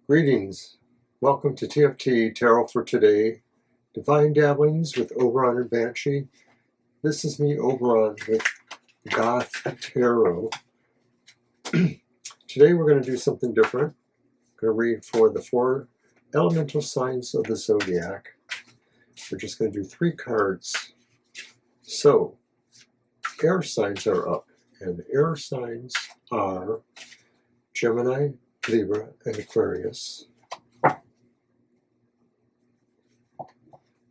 Greetings. Welcome to TFT Tarot for today. Divine Dabblings with Oberon and Banshee. This is me, Oberon, with Goth Tarot. Today we're going to do something different. I'm going to read for the 4 elemental signs of the zodiac. We're just going to do 3 cards. So, air signs are up, and air signs are Gemini, Libra, and Aquarius.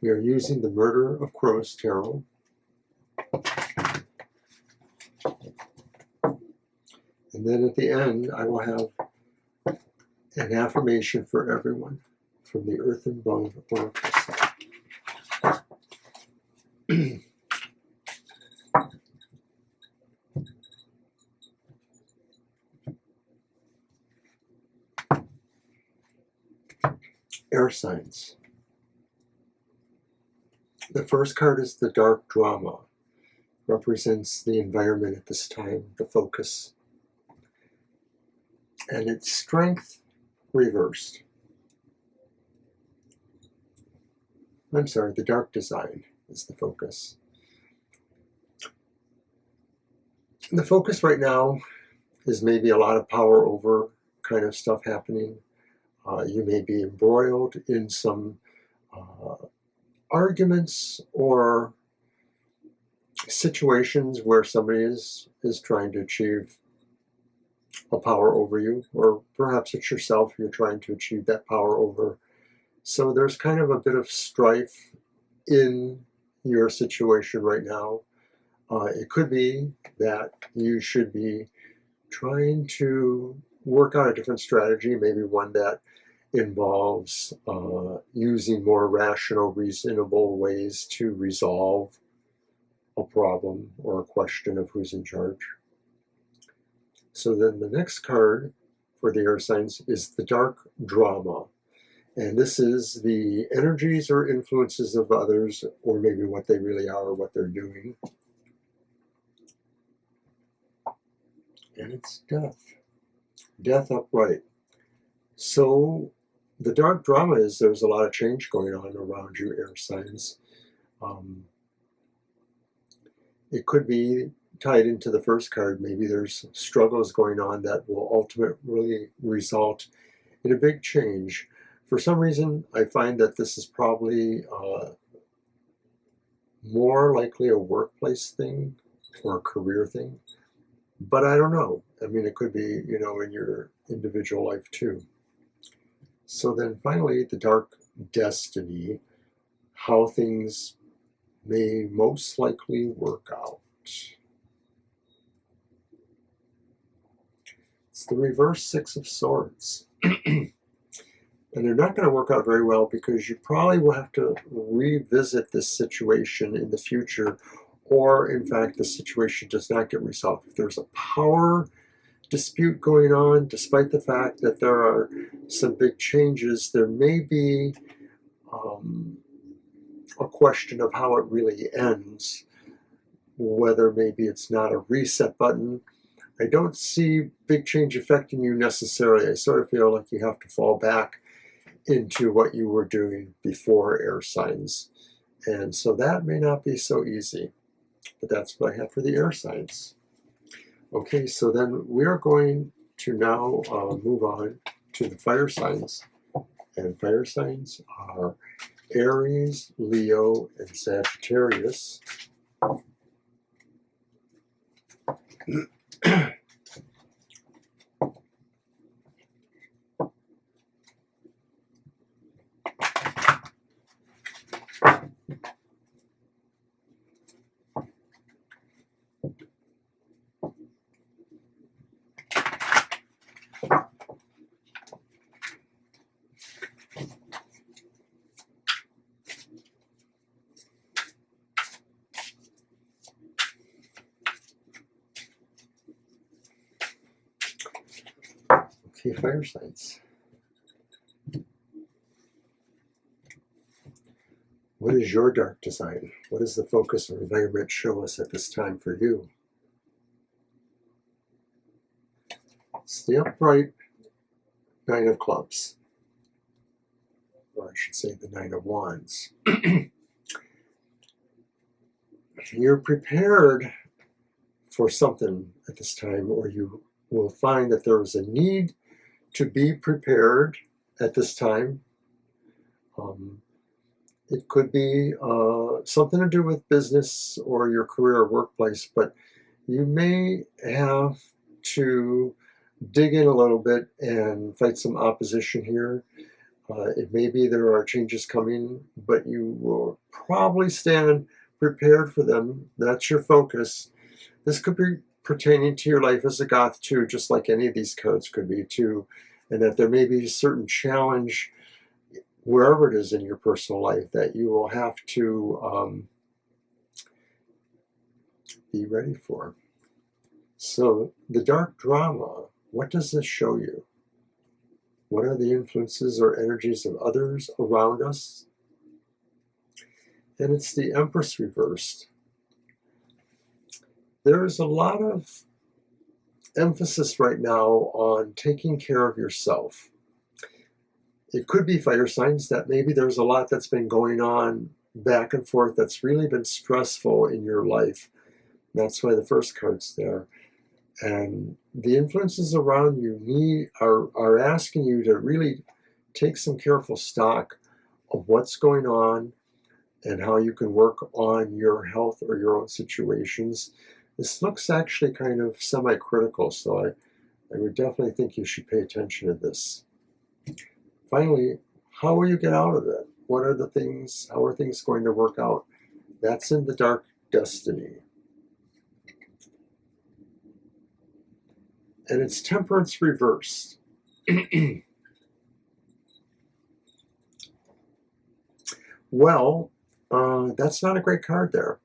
We are using the Murder of Crows Tarot. And then at the end, I will have an affirmation for everyone from the Earth and Bone Oracle set. Air signs. The first card is the Dark Drama. Represents the environment at this time, the focus. And its strength reversed. I'm sorry, the Dark Design is the focus. The focus right now is maybe a lot of power over kind of stuff happening. You may be embroiled in some arguments or situations where somebody is trying to achieve a power over you, or perhaps it's yourself you're trying to achieve that power over. So there's kind of a bit of strife in your situation right now. It could be that you should be trying to work out a different strategy, maybe one that involves using more rational, reasonable ways to resolve a problem or a question of who's in charge. So then the next card for the air signs is the Dark Drama. And this is the energies or influences of others, or maybe what they really are or what they're doing. And it's death. Death upright. So the Dark Drama is there's a lot of change going on around you, air signs. It could be tied into the first card. Maybe there's struggles going on that will ultimately result in a big change. For some reason, I find that this is probably more likely a workplace thing or a career thing. But I don't know. I mean, it could be, you know, in your individual life too. So then finally, the Dark Destiny, how things may most likely work out. It's the reverse 6 of Swords. And they're not going to work out very well because you probably will have to revisit this situation in the future, or in fact the situation does not get resolved. If there's a power dispute going on, despite the fact that there are some big changes, there may be a question of how it really ends, whether maybe it's not a reset button. I don't see big change affecting you necessarily. I sort of feel like you have to fall back into what you were doing before, air signs. And so that may not be so easy. But that's what I have for the air signs. Okay, so then we are going to now move on to the fire signs. And fire signs are Aries, Leo, and Sagittarius. Okay, fire signs. What is your dark design? What does the focus or environment show us at this time for you? It's the upright 9 of clubs. or I should say the Nine of Wands. You're prepared for something at this time, or you will find that there is a need to be prepared at this time. It could be something to do with business or your career or workplace, but you may have to dig in a little bit and fight some opposition here. It may be there are changes coming, but you will probably stand prepared for them. That's your focus. This could be pertaining to your life as a Goth too, just like any of these cards could be too, and that there may be a certain challenge wherever it is in your personal life that you will have to be ready for. So the dark drama, what does this show you? What are the influences or energies of others around us? And it's the Empress reversed. There is a lot of emphasis right now on taking care of yourself. It could be fire signs that maybe there's a lot that's been going on back and forth that's really been stressful in your life. That's why the first card's there. And the influences around you are asking you to really take some careful stock of what's going on and how you can work on your health or your own situations. This looks actually kind of semi-critical, so I would definitely think you should pay attention to this. Finally, how will you get out of it? What are the things, how are things going to work out? That's in the Dark Destiny. And it's Temperance reversed. Well, that's not a great card there.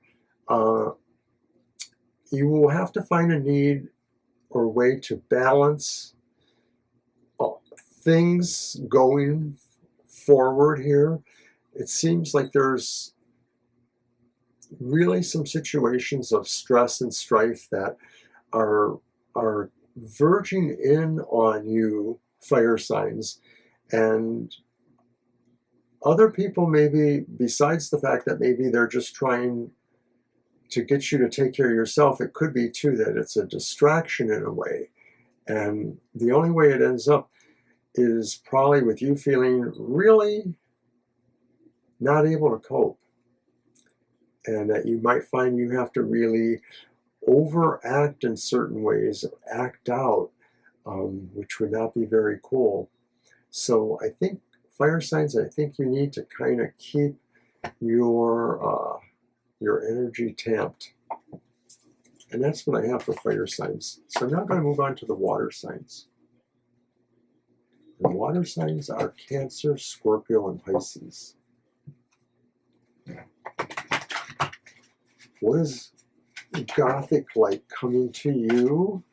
You will have to find a need or way to balance things going forward here. It seems like there's really some situations of stress and strife that are verging in on you, fire signs, and other people maybe, besides the fact that maybe they're just trying to get you to take care of yourself, it could be too that it's a distraction in a way. And the only way it ends up is probably with you feeling really not able to cope. And that you might find you have to really overact in certain ways, act out, which would not be very cool. So I think, fire signs, I think you need to kind of keep your energy tamped. And that's what I have for fire signs. So now I'm going to move on to the water signs. The water signs are Cancer, Scorpio, and Pisces. What is Gothic like coming to you?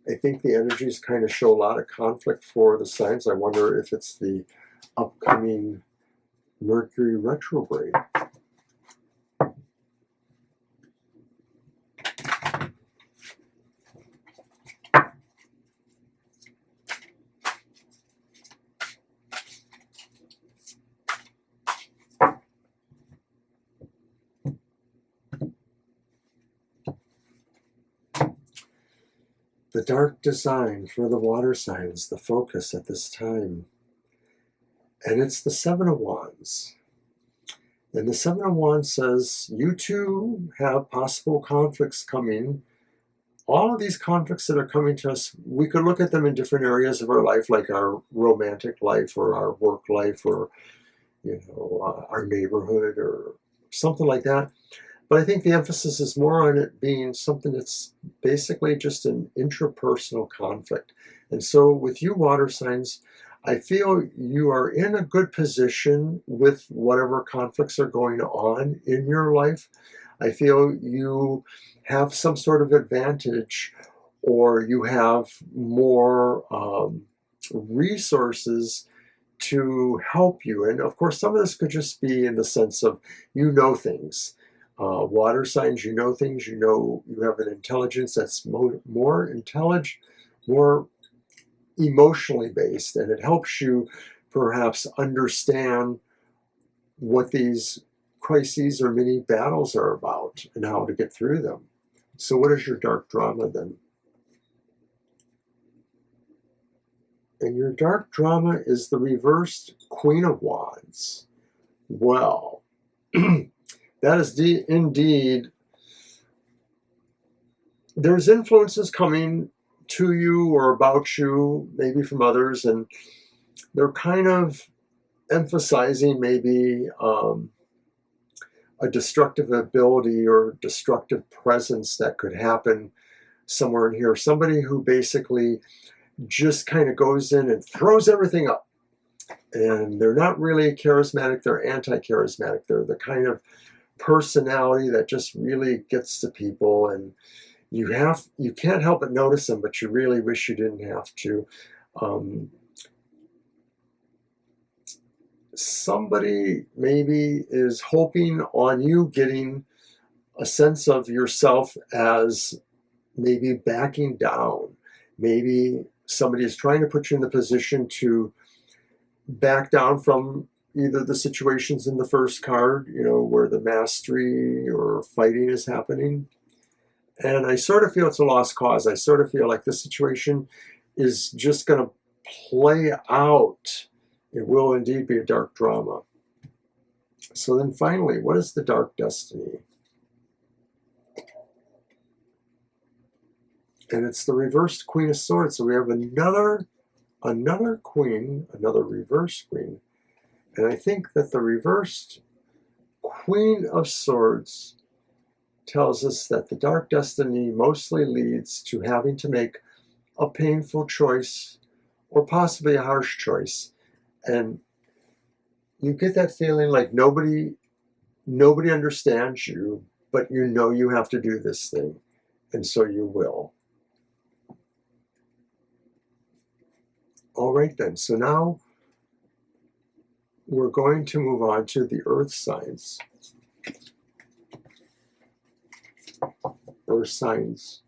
I think the energies kind of show a lot of conflict for the signs. I wonder if it's the upcoming Mercury retrograde. The dark design for the water signs, the focus at this time. And it's the Seven of Wands. And the Seven of Wands says, you too have possible conflicts coming. All of these conflicts that are coming to us, we could look at them in different areas of our life, like our romantic life or our work life or, our neighborhood or something like that. But I think the emphasis is more on it being something that's basically just an intrapersonal conflict. And so with you water signs, I feel you are in a good position with whatever conflicts are going on in your life. I feel you have some sort of advantage, or you have more resources to help you. And of course, some of this could just be in the sense of things. Water signs, you know things, you know you have an intelligence that's more intelligent, more emotionally based, and it helps you perhaps understand what these crises or mini battles are about and how to get through them. So what is your dark drama then? And your dark drama is the reversed Queen of Wands. Well, that is indeed, there's influences coming to you or about you, maybe from others, and they're kind of emphasizing maybe a destructive ability or destructive presence that could happen somewhere in here. Somebody who basically just kind of goes in and throws everything up. And they're not really charismatic, they're anti-charismatic. They're the kind of personality that just really gets to people, and you can't help but notice them, but you really wish you didn't have to. Somebody maybe is hoping on you getting a sense of yourself as maybe backing down. Maybe somebody is trying to put you in the position to back down from either the situations in the first card, you know, where the mastery or fighting is happening. And I sort of feel it's a lost cause. I sort of feel like this situation is just going to play out. It will indeed be a dark drama. So then finally, what is the dark destiny? And it's the reversed Queen of Swords. So we have another queen, another reversed queen. And I think that the reversed Queen of Swords tells us that the dark destiny mostly leads to having to make a painful choice or possibly a harsh choice. And you get that feeling like nobody understands you, but you know you have to do this thing, and so you will. All right then, so now we're going to move on to the earth signs. Earth signs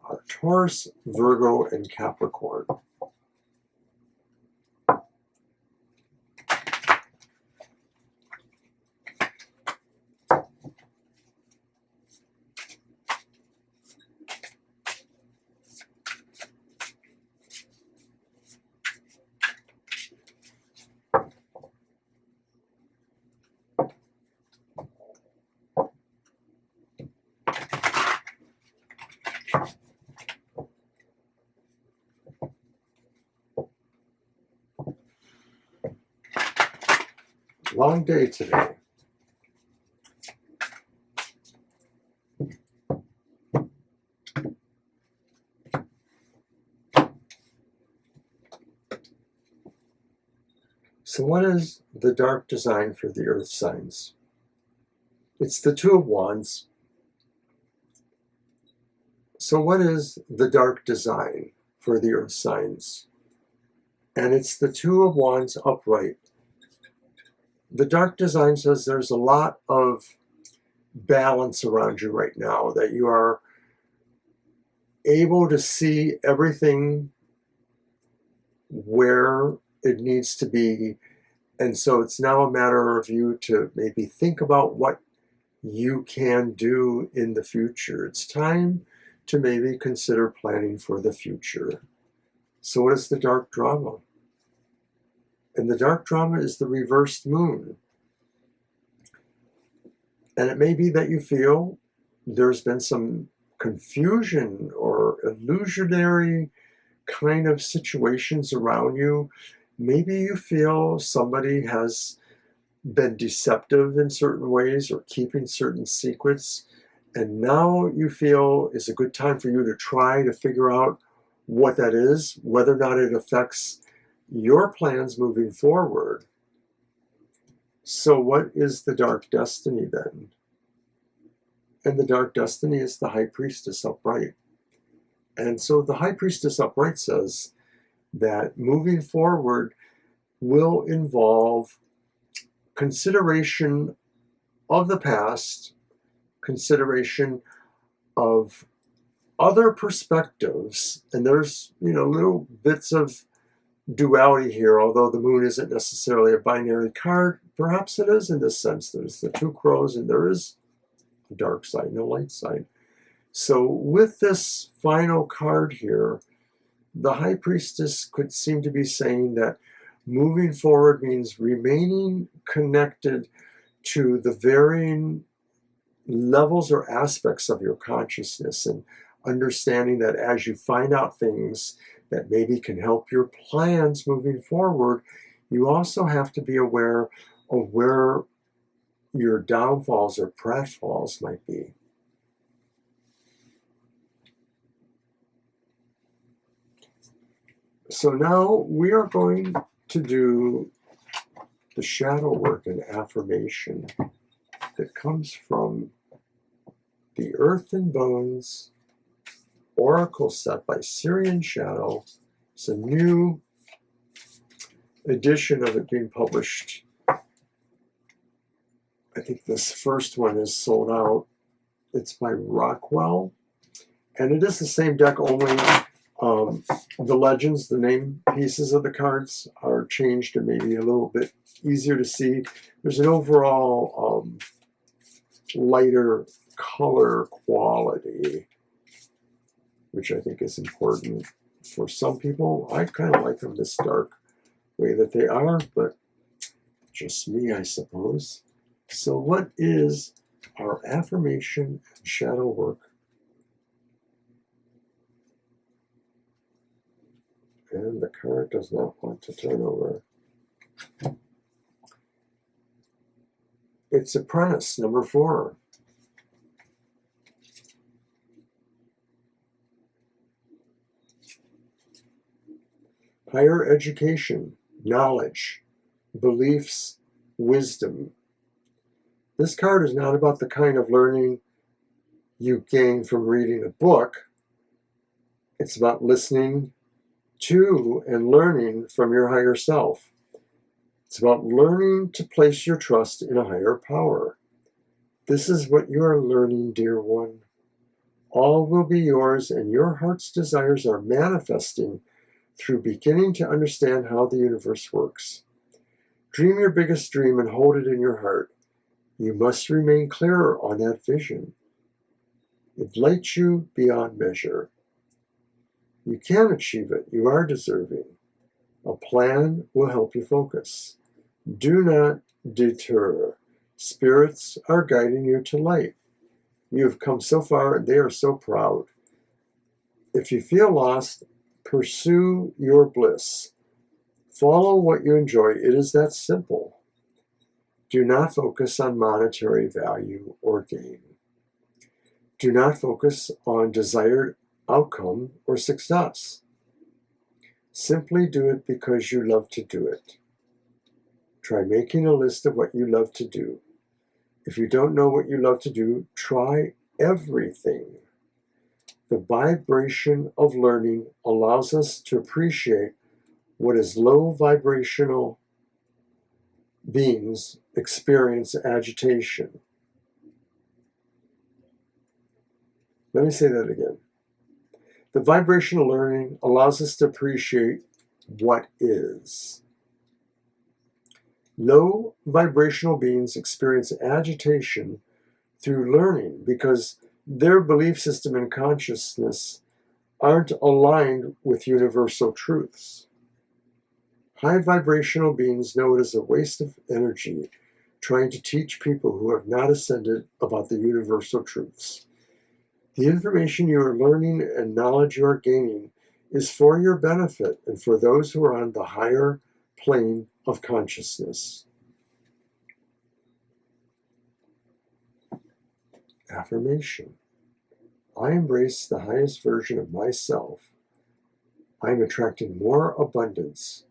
are Taurus, Virgo, and Capricorn. Long day today. So what is the dark design for the earth signs? It's the Two of Wands. So what is the dark design for the earth signs? And it's the Two of Wands upright. The dark design says there's a lot of balance around you right now, that you are able to see everything where it needs to be. And so it's now a matter of you to maybe think about what you can do in the future. It's time to maybe consider planning for the future. So what is the dark drama? And the dark drama is the reversed moon. And it may be that you feel there's been some confusion or illusionary kind of situations around you. Maybe you feel somebody has been deceptive in certain ways or keeping certain secrets. And now you feel is a good time for you to try to figure out what that is, whether or not it affects your plans moving forward. So what is the dark destiny then? And the dark destiny is the High Priestess upright. And so the High Priestess upright says that moving forward will involve consideration of the past, consideration of other perspectives, and there's, little bits of duality here, although the moon isn't necessarily a binary card. Perhaps it is in this sense. There's the two crows, and there is a dark side and a light side. So with this final card here, the High Priestess could seem to be saying that moving forward means remaining connected to the varying levels or aspects of your consciousness, and understanding that as you find out things that maybe can help your plans moving forward, you also have to be aware of where your downfalls or pratfalls might be. So now we are going to do the shadow work and affirmation that comes from the Earth and Bones Oracle set by Syrian Shadow. It's a new edition of it being published. I think this first one is sold out. It's by Rockwell. And it is the same deck, only the legends, the name pieces of the cards are changed and maybe a little bit easier to see. There's an overall lighter color quality, which I think is important for some people. I kind of like them this dark way that they are, but just me, I suppose. So what is our affirmation and shadow work? And the card does not want to turn over. It's Apprentice, number 4. Higher education, knowledge, beliefs, wisdom. This card is not about the kind of learning you gain from reading a book. It's about listening to and learning from your higher self. It's about learning to place your trust in a higher power. This is what you are learning, dear one. All will be yours, and your heart's desires are manifesting through beginning to understand how the universe works. Dream your biggest dream and hold it in your heart. You must remain clearer on that vision. It lights you beyond measure. You can achieve it. You are deserving. A plan will help you focus. Do not deter. Spirits are guiding you to light. You have come so far, and they are so proud. If you feel lost, pursue your bliss. Follow what you enjoy. It is that simple. Do not focus on monetary value or gain. Do not focus on desired outcome or success. Simply do it because you love to do it. Try making a list of what you love to do. If you don't know what you love to do, try everything. The vibration of learning allows us to appreciate what is low vibrational beings experience agitation. Let me say that again. The vibrational learning allows us to appreciate what is. Low vibrational beings experience agitation through learning because their belief system and consciousness aren't aligned with universal truths. High vibrational beings know it is a waste of energy trying to teach people who have not ascended about the universal truths. The information you are learning and knowledge you are gaining is for your benefit and for those who are on the higher plane of consciousness. Affirmation. I embrace the highest version of myself. I am attracting more abundance,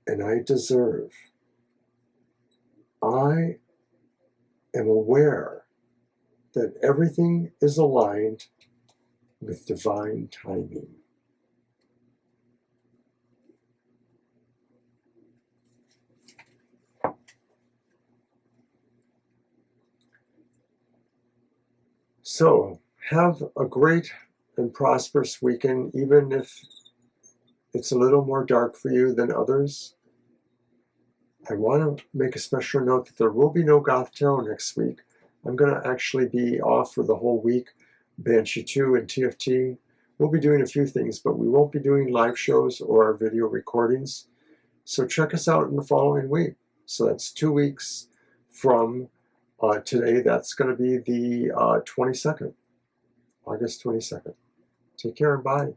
and I deserve. I am aware that everything is aligned with divine timing. So have a great and prosperous weekend, even if it's a little more dark for you than others. I want to make a special note that there will be no Goth Tarot next week. I'm going to actually be off for the whole week. Banshee 2 and TFT. We'll be doing a few things, but we won't be doing live shows or video recordings. So check us out in the following week. So that's 2 weeks from today. That's going to be the 22nd, August 22nd. Take care and bye.